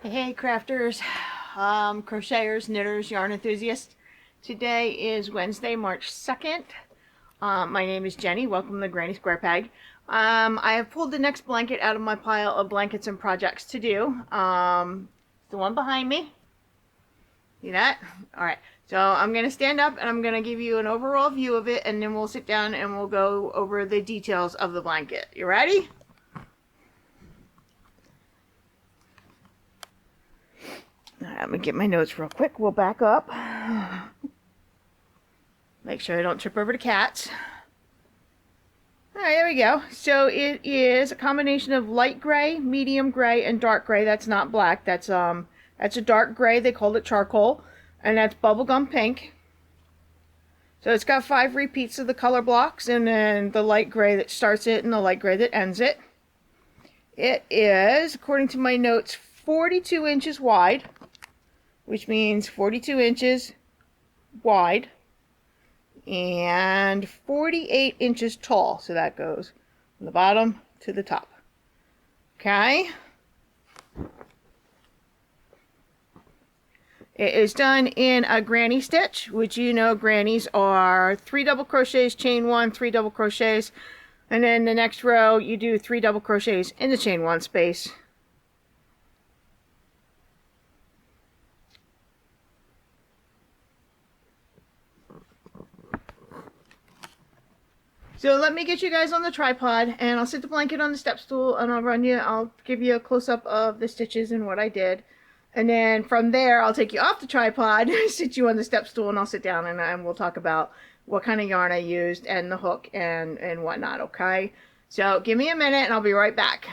Hey crafters, crocheters, knitters, yarn enthusiasts. Today is Wednesday, March 2nd. My name is Jenny. Welcome to Granny Square Peg. I have pulled the next blanket out of my pile of blankets and projects to do. The one behind me. See that? Alright, so I'm going to stand up and I'm going to give you an overall view of it, and then we'll sit down and we'll go over the details of the blanket. You ready? Let me get my notes real quick. We'll back up. Make sure I don't trip over the cats. Alright, there we go. So it is a combination of light gray, medium gray, and dark gray. That's not black. That's a dark gray. They called it charcoal. And that's bubblegum pink. So it's got 5 repeats of the color blocks, and then the light gray that starts it and the light gray that ends it. It is, according to my notes, 42 inches wide, which means 42 inches wide and 48 inches tall. So that goes from the bottom to the top. Okay. It is done in a granny stitch, which you know grannies are 3 double crochets, chain 1, 3 double crochets, and then the next row you do 3 double crochets in the chain 1 space. So let me get you guys on the tripod, and I'll sit the blanket on the step stool, and I'll give you a close-up of the stitches and what I did. And then from there, I'll take you off the tripod, sit you on the step stool, and I'll sit down and we'll talk about what kind of yarn I used and the hook and whatnot, okay? So give me a minute and I'll be right back.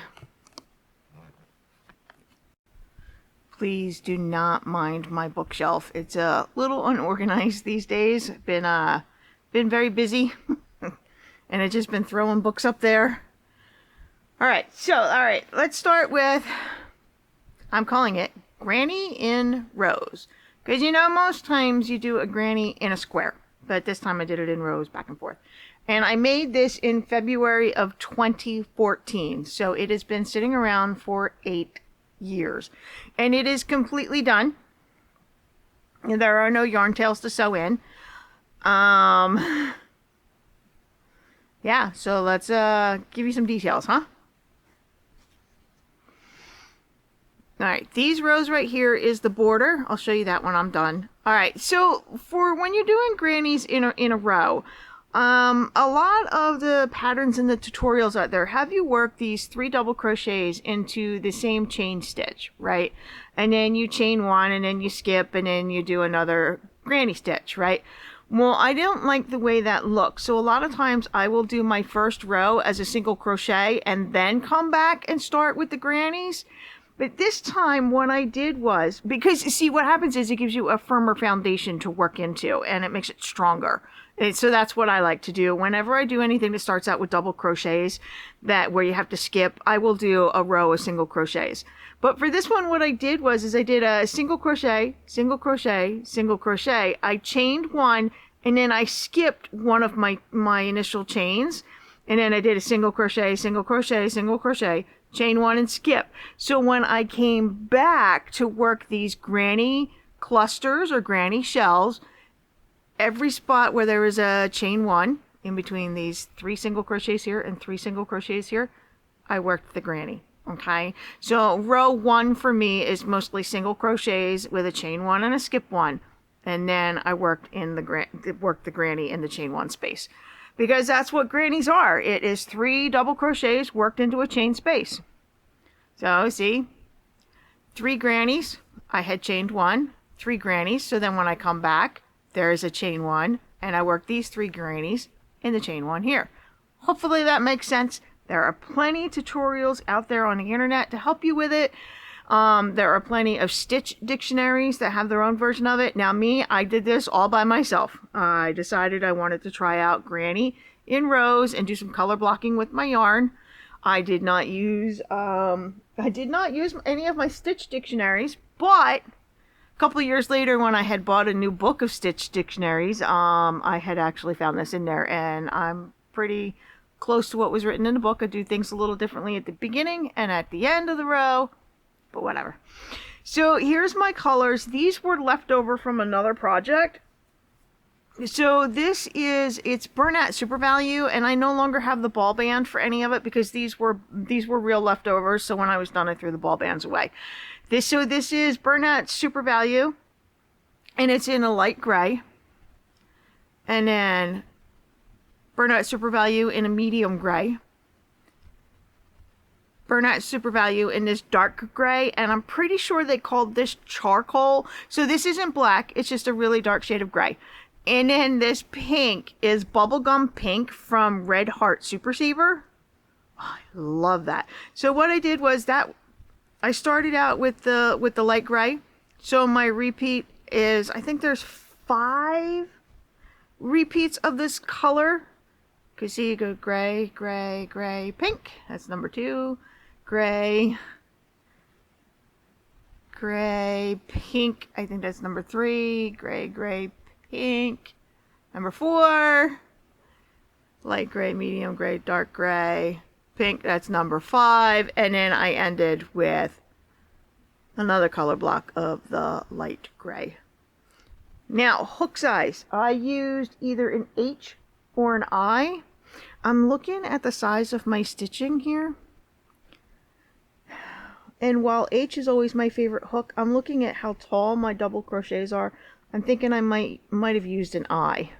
Please do not mind my bookshelf. It's a little unorganized these days. Been very busy. And I've just been throwing books up there. Alright, let's start with, I'm calling it Granny in Rows. Because you know, most times you do a granny in a square. But this time I did it in rows, back and forth. And I made this in February of 2014. So it has been sitting around for 8 years. And it is completely done. There are no yarn tails to sew in. Yeah, so let's give you some details, huh? Alright, these rows right here is the border. I'll show you that when I'm done. Alright, so for when you're doing grannies in a row, a lot of the patterns in the tutorials out there have you work these 3 double crochets into the same chain stitch, right? And then you chain 1, and then you skip, and then you do another granny stitch, right? Well, I don't like the way that looks, so a lot of times I will do my first row as a single crochet and then come back and start with the grannies. But this time what I did was, because see what happens is it gives you a firmer foundation to work into and it makes it stronger. And so that's what I like to do. Whenever I do anything that starts out with double crochets, where you have to skip, I will do a row of single crochets. But for this one, what I did was I did a single crochet, single crochet, single crochet. I chained 1, and then I skipped one of my initial chains, and then I did a single crochet, single crochet, single crochet, chain 1 and skip. So when I came back to work these granny clusters or granny shells, every spot where there was a chain 1 in between these 3 single crochets here and 3 single crochets here, I worked the granny. Okay, so row 1 for me is mostly single crochets with a chain 1 and a skip 1, and then I worked the granny in the chain 1 space, because that's what grannies are. It is 3 double crochets worked into a chain space. So see, 3 grannies, I had chained 1, 3 grannies, so then when I come back, there is a chain 1, and I work these 3 grannies in the chain 1 here. Hopefully that makes sense. There are plenty of tutorials out there on the internet to help you with it. There are plenty of stitch dictionaries that have their own version of it. Now me, I did this all by myself. I decided I wanted to try out granny in rows and do some color blocking with my yarn. I did not use any of my stitch dictionaries, but a couple of years later, when I had bought a new book of stitch dictionaries, I had actually found this in there, and I'm pretty close to what was written in the book. I do things a little differently at the beginning and at the end of the row, but whatever. So here's my colors. These were left over from another project. So this is, it's Bernat Super Value, and I no longer have the ball band for any of it because these were real leftovers. So when I was done, I threw the ball bands away. This is Bernat Super Value, and it's in a light gray. And then Bernat Super Value in a medium gray. Bernat Super Value in this dark gray, and I'm pretty sure they called this charcoal. So this isn't black, it's just a really dark shade of gray. And then this pink is Bubblegum Pink from Red Heart Super Saver. Oh, I love that. So what I did was that I started out with the light gray. So my repeat is, I think there's 5 repeats of this color. You see, you go gray, gray, gray, pink. That's number 2. Gray, gray, pink. I think that's number 3. Gray, gray, pink. Number 4. Light gray, medium gray, dark gray, pink. That's number 5. And then I ended with another color block of the light gray. Now, hook size. I used either an H or an I. I'm looking at the size of my stitching here. And while H is always my favorite hook, I'm looking at how tall my double crochets are. I'm thinking I might have used an I.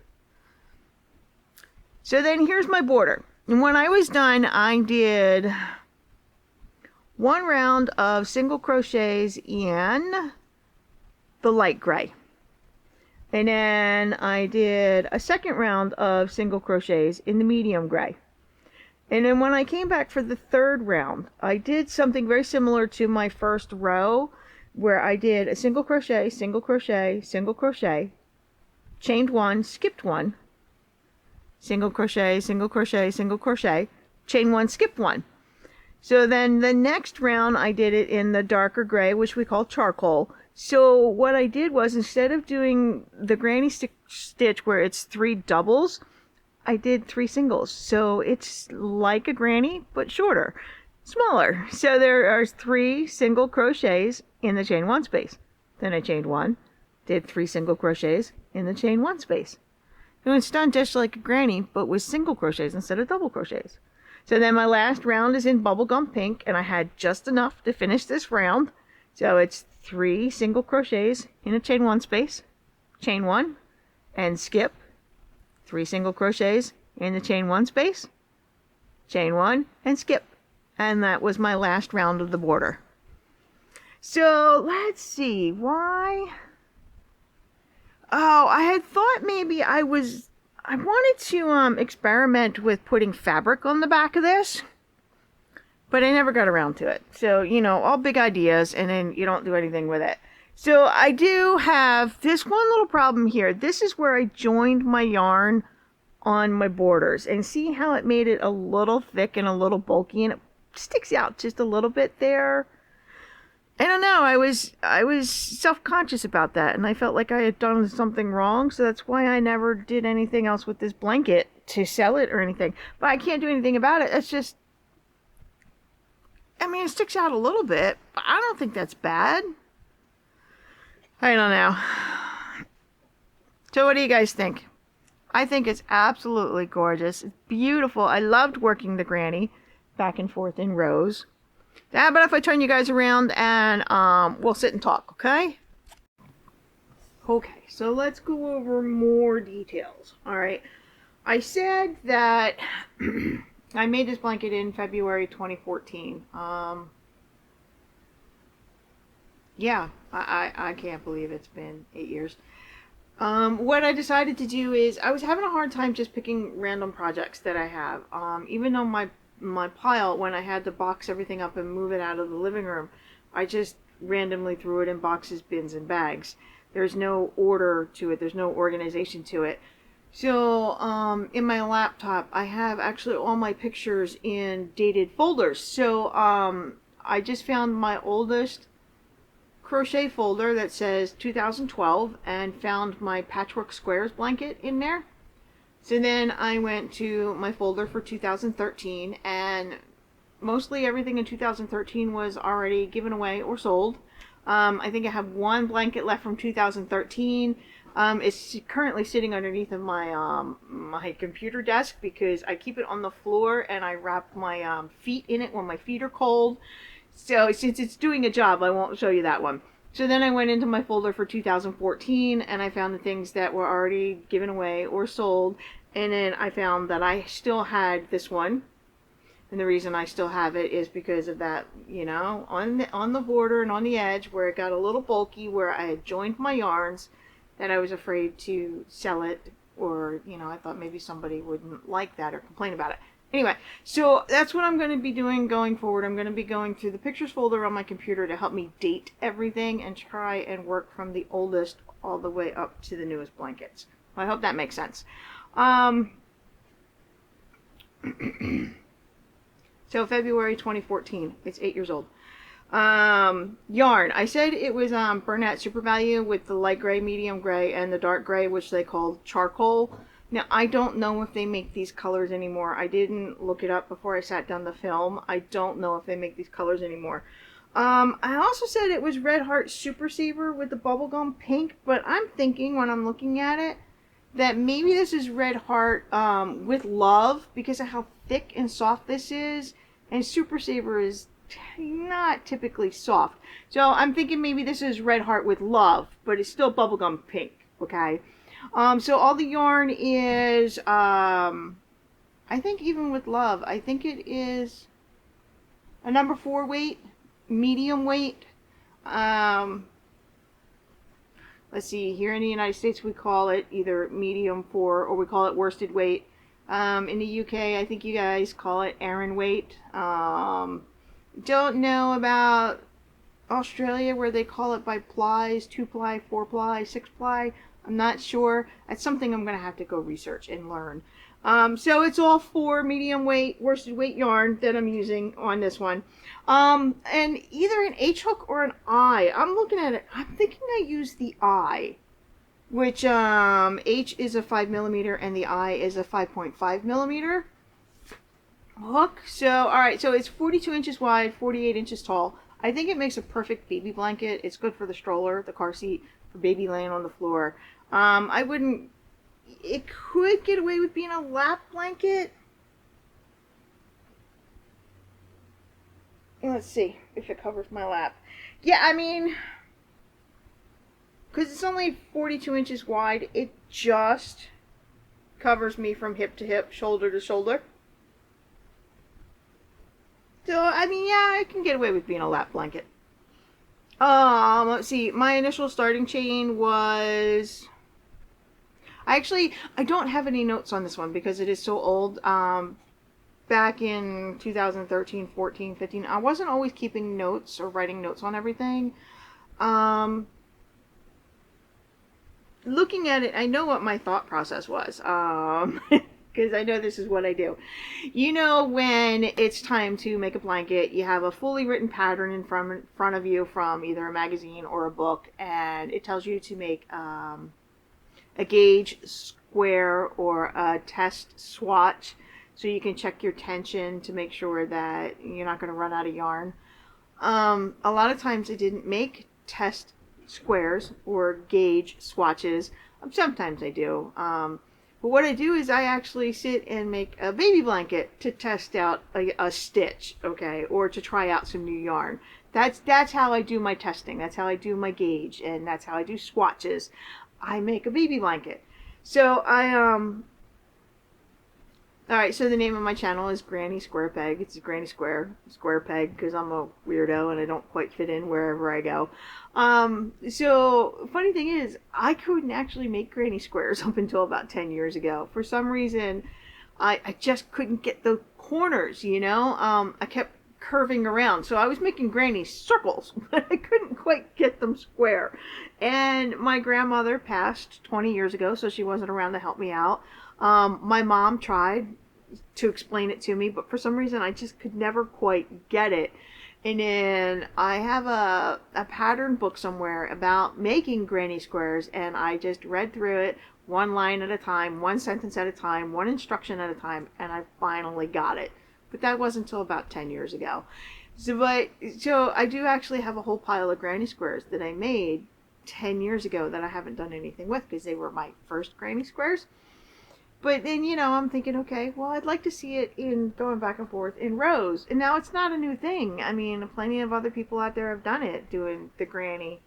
So then here's my border. And when I was done, I did 1 round of single crochets in the light gray. And then I did a second round of single crochets in the medium gray. And then when I came back for the third round, I did something very similar to my first row, where I did a single crochet, single crochet, single crochet, chained 1, skipped 1, single crochet, single crochet, single crochet, chain 1, skipped 1. So then the next round I did it in the darker gray, which we call charcoal. So what I did was, instead of doing the granny stitch where it's 3 doubles, I did 3 singles. So it's like a granny, but shorter, smaller. So there are 3 single crochets in the chain 1 space. Then I chained 1, did 3 single crochets in the chain 1 space. And it's done just like a granny, but with single crochets instead of double crochets. So then my last round is in Bubblegum Pink, and I had just enough to finish this round. So it's 3 single crochets in a chain 1 space, chain 1, and skip. 3 single crochets in the chain 1 space, chain 1, and skip. And that was my last round of the border. So let's see, why? Oh, I had thought maybe I wanted to experiment with putting fabric on the back of this, but I never got around to it. So, you know, all big ideas, and then you don't do anything with it. So I do have this one little problem here. This is where I joined my yarn on my borders, and see how it made it a little thick and a little bulky, and it sticks out just a little bit there. I don't know, I was self-conscious about that, and I felt like I had done something wrong, so that's why I never did anything else with this blanket to sell it or anything. But I can't do anything about it. It's just, I mean, it sticks out a little bit, but I don't think that's bad. I don't know. So what do you guys think? I think it's absolutely gorgeous. It's beautiful. I loved working the granny back and forth in rows. How about if I turn you guys around and we'll sit and talk, okay? Okay, so let's go over more details. All right. I said that I made this blanket in February 2014. Yeah, I can't believe it's been 8 years. What I decided to do is, I was having a hard time just picking random projects that I have. Even though my pile, when I had to box everything up and move it out of the living room, I just randomly threw it in boxes, bins, and bags. There's no order to it. There's no organization to it. So in my laptop, I have actually all my pictures in dated folders. So I just found my oldest crochet folder that says 2012 and found my Patchwork Squares blanket in there. So then I went to my folder for 2013, and mostly everything in 2013 was already given away or sold. I think I have one blanket left from 2013. It's currently sitting underneath of my computer desk because I keep it on the floor and I wrap my feet in it when my feet are cold. So since it's doing a job, I won't show you that one. So then I went into my folder for 2014 and I found the things that were already given away or sold. And then I found that I still had this one. And the reason I still have it is because of that, you know, on the border and on the edge where it got a little bulky, where I had joined my yarns, that I was afraid to sell it, or, you know, I thought maybe somebody wouldn't like that or complain about it. Anyway, so that's what I'm going to be doing going forward. I'm going to be going through the pictures folder on my computer to help me date everything and try and work from the oldest all the way up to the newest blankets. I hope that makes sense. So February 2014, it's 8 years old. Yarn. I said it was Bernat Super Value with the light gray, medium gray, and the dark gray, which they call charcoal. Now, I don't know if they make these colors anymore. I didn't look it up before I sat down to film. I don't know if they make these colors anymore. I also said it was Red Heart Super Saver with the bubblegum pink, but I'm thinking when I'm looking at it that maybe this is Red Heart with Love because of how thick and soft this is, and Super Saver is not typically soft. So I'm thinking maybe this is Red Heart with Love, but it's still bubblegum pink, okay? So all the yarn is, I think even with Love, I think it is a number 4 weight, medium weight. Let's see, here in the United States we call it either medium 4 or we call it worsted weight. In the UK, I think you guys call it Aran weight. Don't know about Australia where they call it by plies, 2 ply, 4 ply, 6 ply. I'm not sure. That's something I'm going to have to go research and learn. So it's all 4 medium weight, worsted weight yarn that I'm using on this one. And either an H hook or an eye. I'm looking at it. I'm thinking I use the eye, which H is a 5mm and the I is a 5.5mm hook. So, alright, so it's 42 inches wide, 48 inches tall. I think it makes a perfect baby blanket. It's good for the stroller, the car seat, for baby laying on the floor. I wouldn't, it could get away with being a lap blanket. Let's see if it covers my lap. Yeah, I mean, because it's only 42 inches wide, it just covers me from hip to hip, shoulder to shoulder. So, I mean, yeah, I can get away with being a lap blanket. Let's see, my initial starting chain was... I don't have any notes on this one because it is so old. Back in 2013, 14, 15, I wasn't always keeping notes or writing notes on everything. Looking at it, I know what my thought process was. Because I know this is what I do. You know, when it's time to make a blanket, you have a fully written pattern in front of you from either a magazine or a book, and it tells you to make a gauge square or a test swatch so you can check your tension to make sure that you're not going to run out of yarn. A lot of times I didn't make test squares or gauge swatches. Sometimes I do. But what I do is I actually sit and make a baby blanket to test out a stitch, okay, or to try out some new yarn. That's how I do my testing. That's how I do my gauge, and that's how I do swatches. I make a baby blanket. So alright, so the name of my channel is Granny Square Peg. It's Granny Square Peg because I'm a weirdo and I don't quite fit in wherever I go. So, funny thing is, I couldn't actually make granny squares up until about 10 years ago. For some reason, I just couldn't get the corners, you know? I kept curving around. So I was making granny circles, but I couldn't quite get them square. And my grandmother passed 20 years ago, so she wasn't around to help me out. My mom tried to explain it to me, but for some reason I just could never quite get it. And then I have a pattern book somewhere about making granny squares, and I just read through it one line at a time, one sentence at a time, one instruction at a time, and I finally got it. But that wasn't until about 10 years ago. So I do actually have a whole pile of granny squares that I made 10 years ago that I haven't done anything with because they were my first granny squares. But then, I'm thinking, okay, well, I'd like to see it in going back and forth in rows. And now it's not a new thing. I mean, plenty of other people out there have done it, doing the granny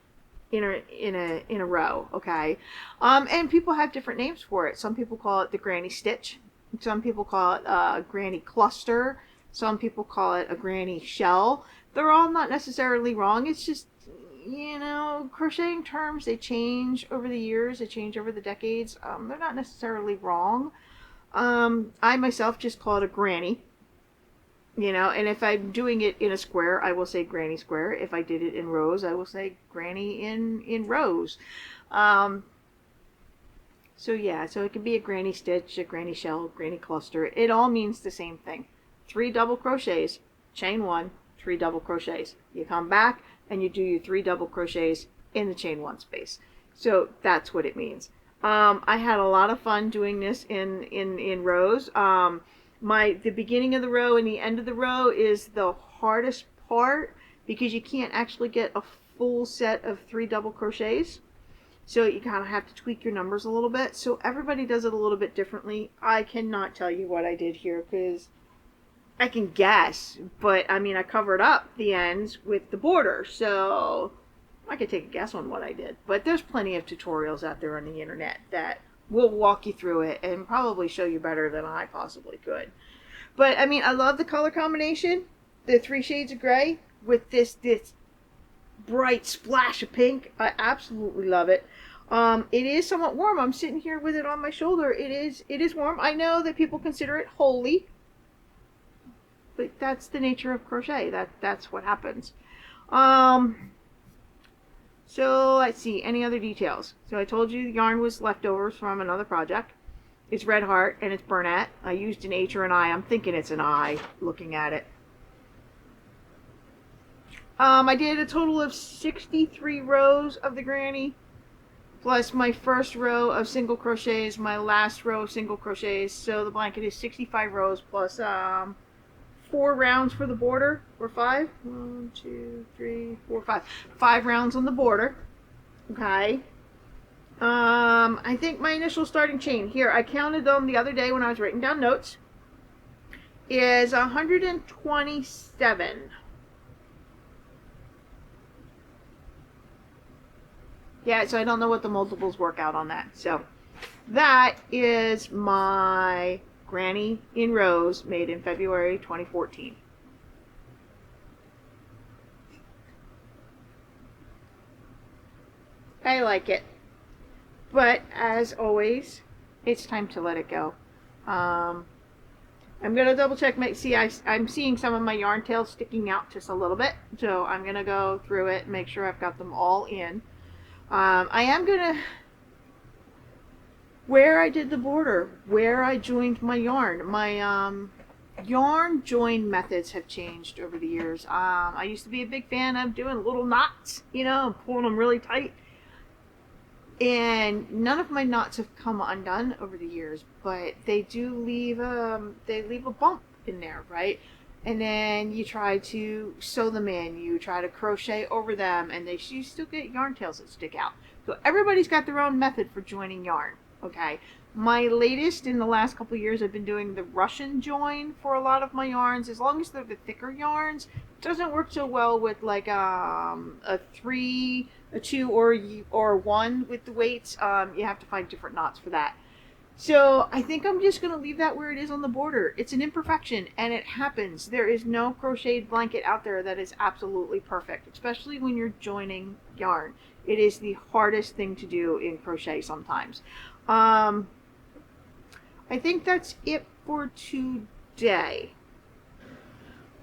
in a row, okay? And people have different names for it. Some people call it the granny stitch. Some people call it a granny cluster. Some people call it a granny shell. They're all not necessarily wrong. It's just, crocheting terms, they change over the years. They change over the decades. They're not necessarily wrong. I myself just call it a granny. And if I'm doing it in a square, I will say granny square. If I did it in rows, I will say granny in rows. So it can be a granny stitch, a granny shell, granny cluster. It all means the same thing. 3 double crochets, chain 1, 3 double crochets. You come back and you do your 3 double crochets in the chain 1 space. So that's what it means. I had a lot of fun doing this in rows. The beginning of the row and the end of the row is the hardest part because you can't actually get a full set of 3 double crochets. So you kind of have to tweak your numbers a little bit. So everybody does it a little bit differently. I cannot tell you what I did here because I can guess, but I mean, I covered up the ends with the border, so I could take a guess on what I did. But there's plenty of tutorials out there on the internet that will walk you through it and probably show you better than I possibly could. But I mean, I love the color combination, the 3 shades of gray with this bright splash of pink. I absolutely love it. It is somewhat warm. I'm sitting here with it on my shoulder. It is warm. I know that people consider it holy, but that's the nature of crochet. That's what happens. So let's see, any other details? So I told you the yarn was leftovers from another project. It's Red Heart and it's Burnett. I used an H or an I. I'm thinking it's an I looking at it. I did a total of 63 rows of the granny, plus my first row of single crochets, my last row of single crochets. So the blanket is 65 rows plus 4 rounds for the border, or 5. 1, 2, 3, 4, 5. 5 rounds on the border. Okay. I think my initial starting chain here, I counted them the other day when I was writing down notes, is 127. Yeah, so I don't know what the multiples work out on that. So that is my granny in rows made in February 2014. I like it. But as always, it's time to let it go. I'm going to double check I'm seeing some of my yarn tails sticking out just a little bit. So I'm going to go through it and make sure I've got them all in. I am going to, where I did the border, where I joined my yarn, yarn join methods have changed over the years. I used to be a big fan of doing little knots, pulling them really tight. And none of my knots have come undone over the years, but they do leave a bump in there, right? And then you try to sew them in, you try to crochet over them, and you still get yarn tails that stick out. So everybody's got their own method for joining yarn, okay? My latest in the last couple of years, I've been doing the Russian join for a lot of my yarns. As long as they're the thicker yarns, it doesn't work so well with like a 3, a 2, or 1 with the weights. You have to find different knots for that. So I think I'm just going to leave that where it is on the border. It's an imperfection, and it happens. There is no crocheted blanket out there that is absolutely perfect, especially when you're joining yarn. It is the hardest thing to do in crochet sometimes. I think that's it for today.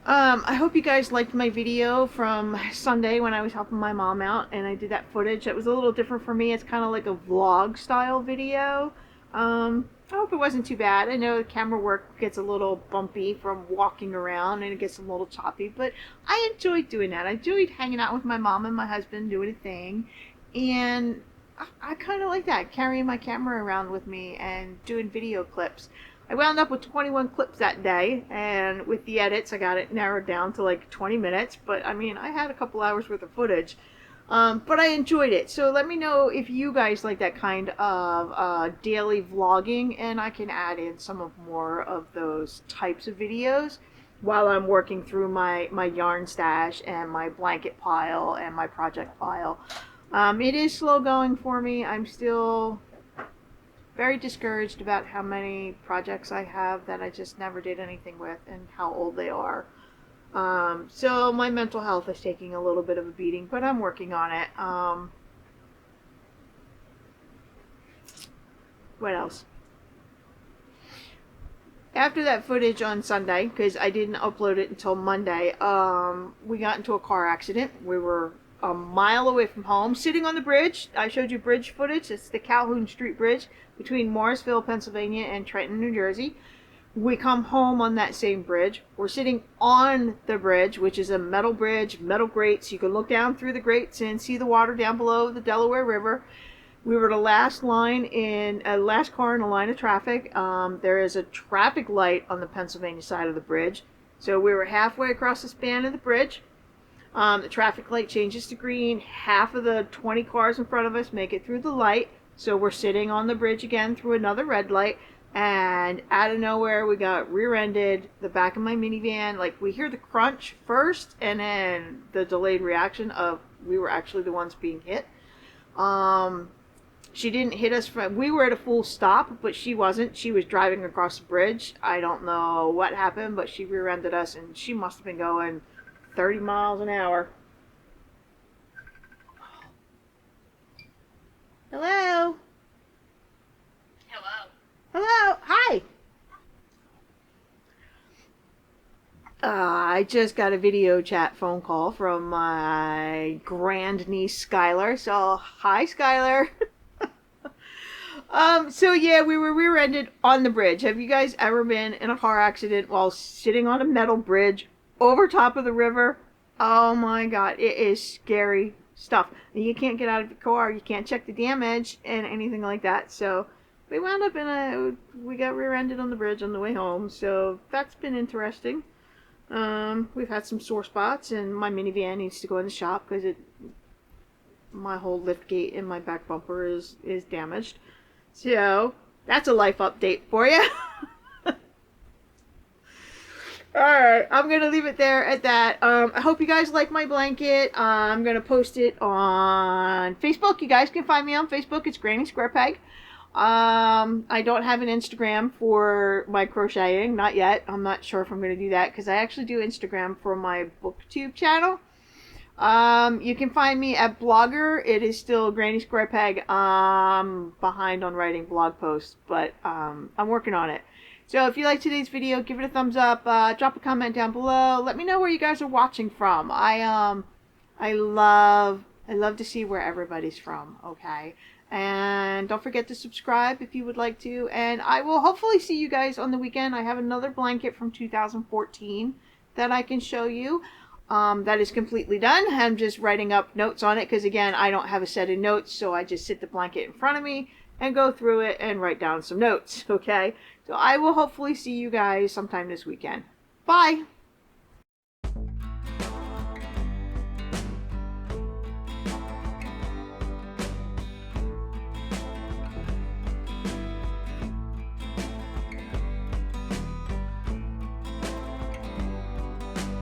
I hope you guys liked my video from Sunday when I was helping my mom out and I did that footage. It was a little different for me. It's kind of like a vlog style video. I hope it wasn't too bad. I know the camera work gets a little bumpy from walking around and it gets a little choppy, but I enjoyed doing that. I enjoyed hanging out with my mom and my husband doing a thing, and I kind of like that, carrying my camera around with me and doing video clips. I wound up with 21 clips that day, and with the edits, I got it narrowed down to like 20 minutes. But I mean, I had a couple hours worth of footage, but I enjoyed it. So let me know if you guys like that kind of daily vlogging, and I can add in some of more of those types of videos while I'm working through my yarn stash and my blanket pile and my project pile. It is slow going for me. I'm still very discouraged about how many projects I have that I just never did anything with and how old they are. So my mental health is taking a little bit of a beating, but I'm working on it. What else? After that footage on Sunday, because I didn't upload it until Monday, we got into a car accident. We were a mile away from home, sitting on the bridge. I showed you bridge footage. It's the Calhoun Street Bridge between Morrisville, Pennsylvania and Trenton, New Jersey. We come home on that same bridge. We're sitting on the bridge, which is a metal bridge, metal grates. You can look down through the grates and see the water down below the Delaware River. We were the last car in a line of traffic. There is a traffic light on the Pennsylvania side of the bridge. So we were halfway across the span of the bridge. The traffic light changes to green. Half of the 20 cars in front of us make it through the light. So we're sitting on the bridge again through another red light. And out of nowhere, we got rear-ended. The back of my minivan, like, we hear the crunch first, and then the delayed reaction of we were actually the ones being hit. She didn't hit us we were at a full stop, but she wasn't. She was driving across the bridge. I don't know what happened, but she rear-ended us, and she must have been going 30 miles an hour. Hello? Hello. Hello? Hi! I just got a video chat phone call from my grandniece Skylar. So, hi Skylar. So yeah, we were rear-ended on the bridge. Have you guys ever been in a car accident while sitting on a metal bridge over top of the river? Oh my god, it is scary stuff. You can't get out of the car, you can't check the damage and anything like that. So we wound up we got rear-ended on the bridge on the way home. So that's been interesting. We've had some sore spots, and my minivan needs to go in the shop because my whole lift gate and my back bumper is damaged. So that's a life update for you. Alright, I'm going to leave it there at that. I hope you guys like my blanket. I'm going to post it on Facebook. You guys can find me on Facebook. It's Granny Square Peg. I don't have an Instagram for my crocheting. Not yet. I'm not sure if I'm going to do that because I actually do Instagram for my BookTube channel. You can find me at Blogger. It is still Granny Square Peg. Behind on writing blog posts, but I'm working on it. So if you like today's video, give it a thumbs up. Drop a comment down below. Let me know where you guys are watching from. I love to see where everybody's from. Okay, and don't forget to subscribe if you would like to. And I will hopefully see you guys on the weekend. I have another blanket from 2014 that I can show you. That is completely done. I'm just writing up notes on it because, again, I don't have a set of notes, so I just sit the blanket in front of me and go through it and write down some notes, okay? So I will hopefully see you guys sometime this weekend. Bye!